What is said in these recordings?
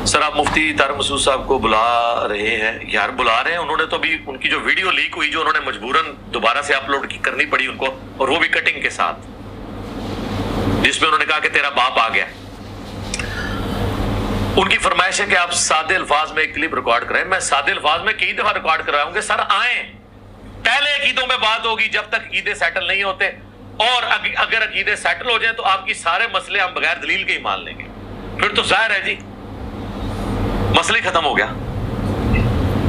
سر آپ مفتی طارق مسعود صاحب کو بلا رہے ہیں، یار بلا رہے ہیں، انہوں نے تو ابھی ان کی جو ویڈیو لیک ہوئی جو انہوں نے مجبوراً دوبارہ سے اپلوڈ کرنی پڑی ان کو، اور وہ بھی کٹنگ کے ساتھ، جس میں انہوں نے کہا کہ تیرا باپ آ گیا. ان کی فرمائش ہے کہ آپ سادے الفاظ میں ایک کلپ ریکارڈ کریں. میں سادے الفاظ میں کئی دفعہ ریکارڈ کرواؤں گے. سر آئیں، پہلے عقیدوں میں بات ہوگی جب تک عقیدے سیٹل نہیں ہوتے، اور اگر عقیدے سیٹل ہو جائیں تو آپ کی سارے مسئلے ہم بغیر دلیل کے ہی مان لیں گے. پھر تو ظاہر ہے جی مسئلے ختم ہو گیا.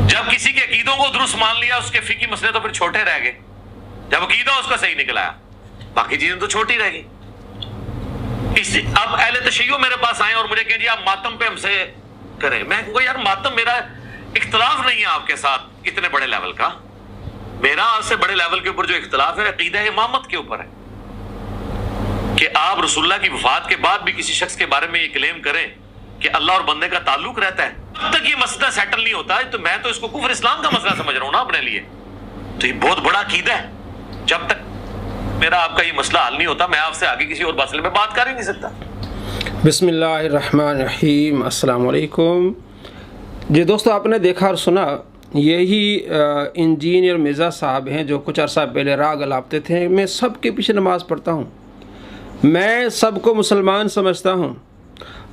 جب کسی کے عقیدوں کو درست مان لیا، اس کے فقہی مسئلے تو پھر چھوٹے رہ گئے. جب عقیدہ اس کا صحیح نکل آیا، باقی چیزیں تو چھوٹی رہ گئی. اب اہل تشیع میرے پاس آئے اور مجھے کہیں جی آپ ماتم پہ ہم سے کریں. میں کہوں گا یار ماتم میرا اختلاف نہیں ہے آپ کے ساتھ اتنے بڑے لیول کا. میرا آپ سے بڑے لیول کے اوپر جو اختلاف ہے عقیدہ امامت کے اوپر ہے، کہ آپ رسول اللہ کی وفات کے بعد بھی کسی شخص کے بارے میں یہ کلیم کریں کہ اللہ اور بندے کا تعلق رہتا ہے. اب تک یہ مسئلہ سیٹل نہیں ہوتا ہے تو میں تو اس کو کفر اسلام کا مسئلہ سمجھ رہا ہوں نا اپنے لیے. تو یہ بہت بڑا عقیدہ ہے. جب تک میرا آپ کا یہ مسئلہ حل نہیں ہوتا، میں آپ سے آگے کسی اور مسئلے میں بات کر ہی نہیں سکتا. بسم اللہ الرحمن الرحیم. السلام علیکم. جی دوستو، آپ نے دیکھا اور سنا، یہی انجینئر مرزا صاحب ہیں جو کچھ عرصہ پہلے راگ الاپتے تھے. میں سب کے پیچھے نماز پڑھتا ہوں، میں سب کو مسلمان سمجھتا ہوں.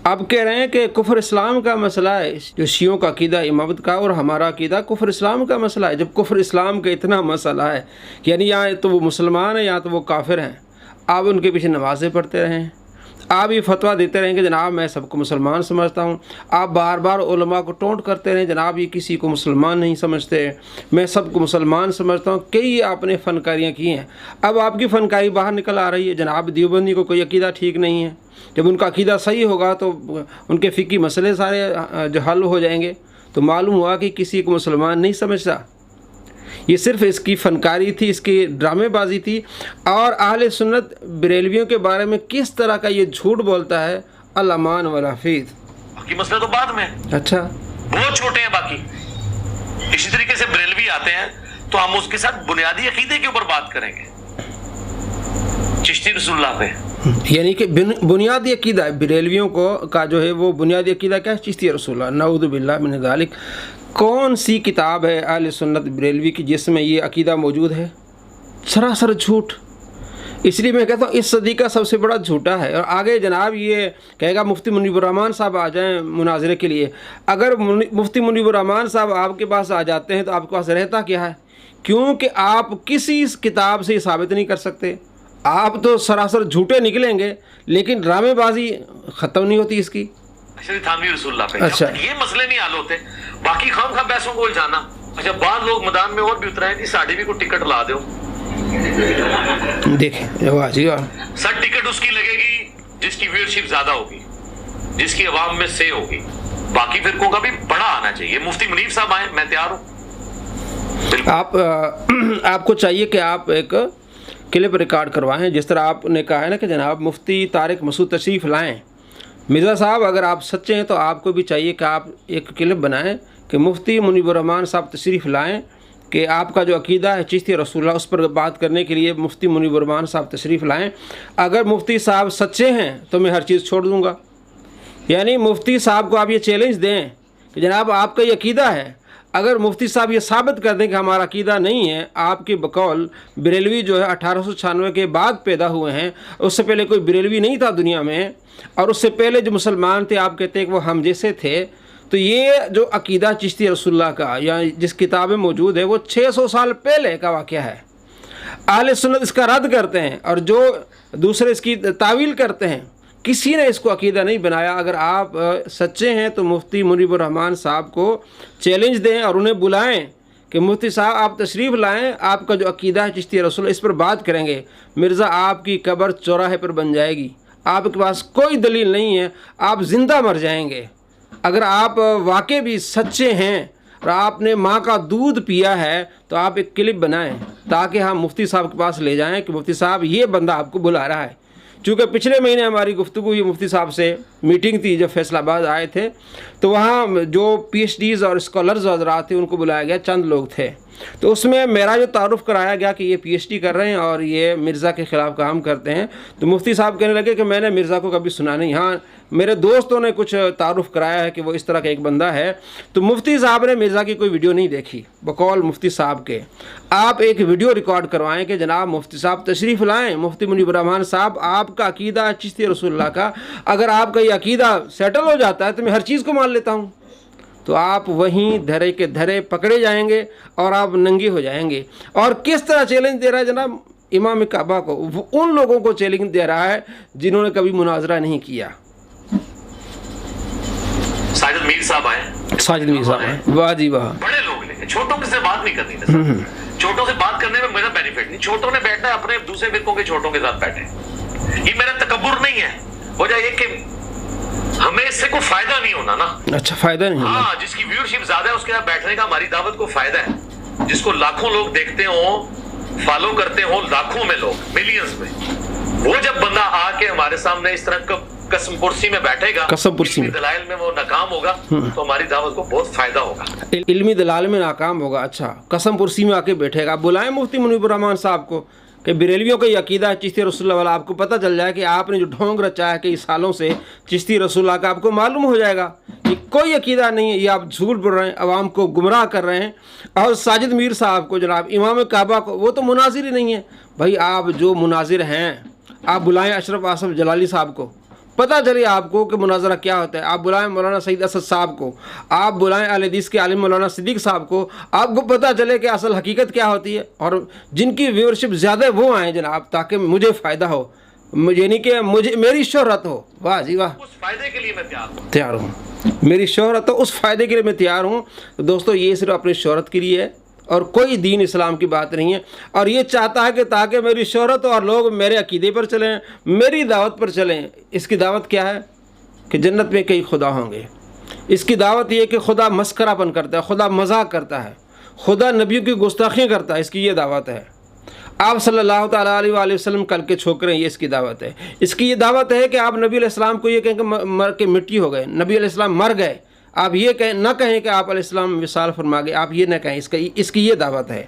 اب کہہ رہے ہیں کہ کفر اسلام کا مسئلہ ہے، جو شیعوں کا عقیدہ امامت کا اور ہمارا عقیدہ کفر اسلام کا مسئلہ ہے. جب کفر اسلام کا اتنا مسئلہ ہے کہ یعنی یا تو وہ مسلمان ہیں یا تو وہ کافر ہیں، آپ ان کے پیچھے نمازیں پڑھتے رہیں، آپ یہ فتویٰ دیتے رہیں کہ جناب میں سب کو مسلمان سمجھتا ہوں. آپ بار بار علماء کو ٹونٹ کرتے رہیں جناب یہ کسی کو مسلمان نہیں سمجھتے، میں سب کو مسلمان سمجھتا ہوں. کئی آپ نے فنکاریاں کی ہیں. اب آپ کی فنکاری باہر نکل آ رہی ہے. جناب دیوبندی کو کوئی عقیدہ ٹھیک نہیں ہے. جب ان کا عقیدہ صحیح ہوگا تو ان کے فقہی مسئلے سارے جو حل ہو جائیں گے. تو معلوم ہوا کہ کسی کو مسلمان نہیں سمجھتا. یہ صرف اس کی فنکاری تھی، اس کی ڈرامے بازی تھی. اور اہل سنت بریلویوں کے بارے میں کس طرح کا یہ جھوٹ بولتا ہے، الامان والحفیظ. باقی مسئلے تو بعد میں اچھا بہت چھوٹے ہیں. باقی اسی طریقے سے بریلوی آتے ہیں تو ہم اس کے ساتھ بنیادی عقیدے کے اوپر بات کریں گے، چشتی رسول اللہ پہ. یعنی کہ بنیادی عقیدہ بریلویوں کو کا جو ہے وہ بنیادی عقیدہ کیا ہے؟ چشتی رسول اللہ. نعوذ باللہ من ذالک. کون سی کتاب ہے اہل سنت بریلوی کی جس میں یہ عقیدہ موجود ہے؟ سراسر جھوٹ. اس لیے میں کہتا ہوں اس صدی کا سب سے بڑا جھوٹا ہے. اور آگے جناب یہ کہے گا مفتی منیب الرحمان صاحب آ جائیں مناظرے کے لیے. اگر مفتی منیب الرحمان صاحب آپ کے پاس آ جاتے ہیں تو آپ کے پاس رہتا کیا ہے؟ کیونکہ آپ کسی ثابت نہیں ثابت نہیں کر سکتے. آپ تو سراسر جھوٹے نکلیں گے لیکن ڈرامے بازی ختم نہیں ہوتی اس کی. تھانوی رسول اللہ پہ اچھا یہ مسئلے نہیں حل ہوتے، باقی خام خام بحثوں کو الجھانا. اچھا بعض لوگ میدان میں اور بھی اترائیں کہ ساڑی بھی کو ٹکٹ لا دو. دیکھیں واہ جی واہ. سر ٹکٹ اس کی لگے گی جس کی ویئرشپ زیادہ ہوگی، جس کی عوام میں سے ہوگی. باقی فرقوں کا بھی بڑا آنا چاہیے. مفتی منیب صاحب آئیں، میں تیار ہوں. آپ کو چاہیے کہ آپ ایک کلپ ریکارڈ کروائیں، جس طرح آپ نے کہا ہے نا کہ جناب مفتی طارق مسعود تشریف لائیں. مرزا صاحب اگر آپ سچے ہیں تو آپ کو بھی چاہیے کہ آپ ایک کلپ بنائیں کہ مفتی منیب الرحمان صاحب تشریف لائیں، کہ آپ کا جو عقیدہ ہے چشتی رسول اللہ اس پر بات کرنے کے لیے مفتی منیب الرحمان صاحب تشریف لائیں. اگر مفتی صاحب سچے ہیں تو میں ہر چیز چھوڑ دوں گا. یعنی مفتی صاحب کو آپ یہ چیلنج دیں کہ جناب آپ کا یہ عقیدہ ہے، اگر مفتی صاحب یہ ثابت کر دیں کہ ہمارا عقیدہ نہیں ہے، آپ کے بقول بریلوی جو ہے 1896 کے بعد پیدا ہوئے ہیں، اس سے پہلے کوئی بریلوی نہیں تھا دنیا میں، اور اس سے پہلے جو مسلمان تھے آپ کہتے ہیں کہ وہ ہم جیسے تھے. تو یہ جو عقیدہ چشتی رسول اللہ کا یا جس کتاب میں موجود ہے وہ 600 سال پہلے کا واقعہ ہے. اہل سنت اس کا رد کرتے ہیں اور جو دوسرے اس کی تعویل کرتے ہیں. کسی نے اس کو عقیدہ نہیں بنایا. اگر آپ سچے ہیں تو مفتی منیب الرحمان صاحب کو چیلنج دیں اور انہیں بلائیں کہ مفتی صاحب آپ تشریف لائیں، آپ کا جو عقیدہ ہے چشتی رسول اس پر بات کریں گے. مرزا آپ کی قبر چوراہے پر بن جائے گی. آپ کے پاس کوئی دلیل نہیں ہے، آپ زندہ مر جائیں گے. اگر آپ واقع بھی سچے ہیں اور آپ نے ماں کا دودھ پیا ہے تو آپ ایک کلپ بنائیں تاکہ ہم مفتی صاحب کے پاس لے جائیں کہ مفتی صاحب یہ بندہ آپ کو بلا رہا ہے. چونکہ پچھلے مہینے ہماری گفتگو ہوئی مفتی صاحب سے، میٹنگ تھی جب فیصل آباد آئے تھے، تو وہاں جو پی ایچ ڈیز اور اسکالرز حضرات تھے ان کو بلایا گیا، چند لوگ تھے. تو اس میں میرا جو تعارف کرایا گیا کہ یہ PhD کر رہے ہیں اور یہ مرزا کے خلاف کام کرتے ہیں، تو مفتی صاحب کہنے لگے کہ میں نے مرزا کو کبھی سنا نہیں، ہاں میرے دوستوں نے کچھ تعارف کرایا ہے کہ وہ اس طرح کا ایک بندہ ہے۔ تو مفتی صاحب نے مرزا کی کوئی ویڈیو نہیں دیکھی، بقول مفتی صاحب کے آپ ایک ویڈیو ریکارڈ کروائیں کہ جناب مفتی صاحب تشریف لائیں، مفتی منیب الرحمان صاحب آپ کا عقیدہ چشتی رسول اللہ کا، اگر آپ کا یہ عقیدہ سیٹل ہو جاتا ہے تو میں ہر چیز کو مان لیتا ہوں۔ تو آپ وہیں دھرے کے دھرے پکڑے جائیں گے اور آپ ننگے ہو جائیں گے۔ اور کس طرح چیلنج دے رہا ہے جناب امام کعبہ کو، وہ ان لوگوں کو چیلنج دے رہا ہے جنہوں نے کبھی مناظرہ نہیں کیا۔ ساجد میر صاحب آئے، ساجد میر صاحب ہیں، واہ جی واہ، بڑے لوگ لے چھوٹوں سے بات نہیں کرنی تھی، چھوٹوں سے بات کرنے میں میرا بینیفٹ نہیں، چھوٹوں نے بیٹھنا ہے اپنے دوسرے فرقوں کے چھوٹوں کے ساتھ بیٹھے، یہ میرا تکبر نہیں ہے، وجہ یہ کہ ہمیں اس سے کوئی فائدہ نہیں ہونا نا۔ اچھا فائدہ نہیں ہونا، ہاں جس کی ویورشپ زیادہ ہے اس کے یہاں بیٹھنے کا ہماری دعوت کو فائدہ ہے، جس کو لاکھوں لوگ دیکھتے ہوں فالو کرتے ہوں، لاکھوں میں لوگ ملینز میں، وہ جب بندہ آ کے ہمارے سامنے اس طرح قسم پرسی میں بیٹھے گا، قسم پرسی میں دلائل میں وہ ناکام ہوگا تو ہماری دعوت کو بہت فائدہ ہوگا، علمی دلائل میں ناکام ہوگا۔ اچھا قسم پرسی میں آ کے بیٹھے گا، بلائیں مفتی منیب الرحمان صاحب کو کہ بریلویوں کا یہ عقیدہ ہے چشتی رسول اللہ والا، آپ کو پتہ چل جائے کہ آپ نے جو ڈھونگ رچا ہے کئی سالوں سے چشتی رسول اللہ کا، آپ کو معلوم ہو جائے گا کہ کوئی عقیدہ نہیں ہے، یہ آپ جھوٹ بول رہے ہیں، عوام کو گمراہ کر رہے ہیں۔ اور ساجد میر صاحب کو جناب امام کعبہ کو، وہ تو مناظر ہی نہیں ہے بھائی، آپ جو مناظر ہیں آپ بلائیں اشرف آصف جلالی صاحب کو، پتہ چلیے آپ کو کہ مناظرہ کیا ہوتا ہے، آپ بلائیں مولانا سعید اسد صاحب کو، آپ بلائیں اہل حدیث کے عالم مولانا صدیق صاحب کو، آپ کو پتہ چلے کہ اصل حقیقت کیا ہوتی ہے، اور جن کی ویورشپ زیادہ وہ آئیں جناب، تاکہ مجھے فائدہ ہو، یعنی کہ مجھے میری شہرت ہو۔ واہ جی واہ، اس فائدے کے لیے میں تیار ہوں، میری شہرت ہو، اس فائدے کے لیے میں تیار ہوں۔ دوستو یہ صرف اپنی شہرت کے لیے ہے اور کوئی دین اسلام کی بات نہیں ہے، اور یہ چاہتا ہے کہ تاکہ میری شہرت ہو اور لوگ میرے عقیدے پر چلیں، میری دعوت پر چلیں۔ اس کی دعوت کیا ہے کہ جنت میں کئی خدا ہوں گے، اس کی دعوت یہ کہ خدا مسخرہ پن کرتا ہے، خدا مذاق کرتا ہے، خدا نبیوں کی گستاخیاں کرتا ہے، اس کی یہ دعوت ہے۔ آپ صلی اللہ تعالیٰ علیہ وآلہ وسلم کل کے چھوکرے ہیں، یہ اس کی دعوت ہے۔ اس کی یہ دعوت ہے کہ آپ نبی علیہ السلام کو یہ کہیں کہ مر کے مٹی ہو گئے، نبی علیہ السلام مر گئے، آپ یہ نہ کہیں کہ آپ علیہ السلام وصال فرما گئے، آپ یہ نہ کہیں، اس کی یہ دعوت ہے۔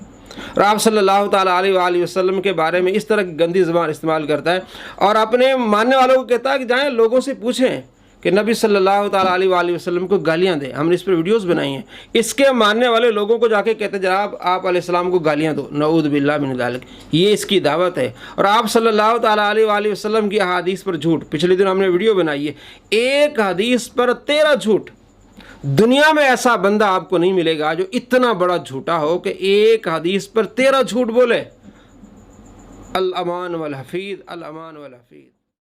اور آپ صلی اللہ تعالیٰ علیہ وآلہ وسلم کے بارے میں اس طرح کی گندی زبان استعمال کرتا ہے، اور اپنے ماننے والوں کو کہتا ہے کہ جائیں لوگوں سے پوچھیں کہ نبی صلی اللہ تعالیٰ علیہ وآلہ وسلم کو گالیاں دیں، ہم نے اس پر ویڈیوز بنائی ہیں، اس کے ماننے والے لوگوں کو جا کے کہتے ہیں جناب آپ علیہ السلام کو گالیاں دو، نعوذ باللہ من ذالک، یہ اس کی دعوت ہے۔ اور آپ صلی اللہ تعالیٰ علیہ وآلہ وسلم کی احادیث پر جھوٹ، پچھلے دن ہم نے ویڈیو بنائی ہے، ایک حدیث پر 13 جھوٹ، دنیا میں ایسا بندہ آپ کو نہیں ملے گا جو اتنا بڑا جھوٹا ہو کہ ایک حدیث پر 13 جھوٹ بولے۔ الامان والحفیظ، الامان والحفیظ۔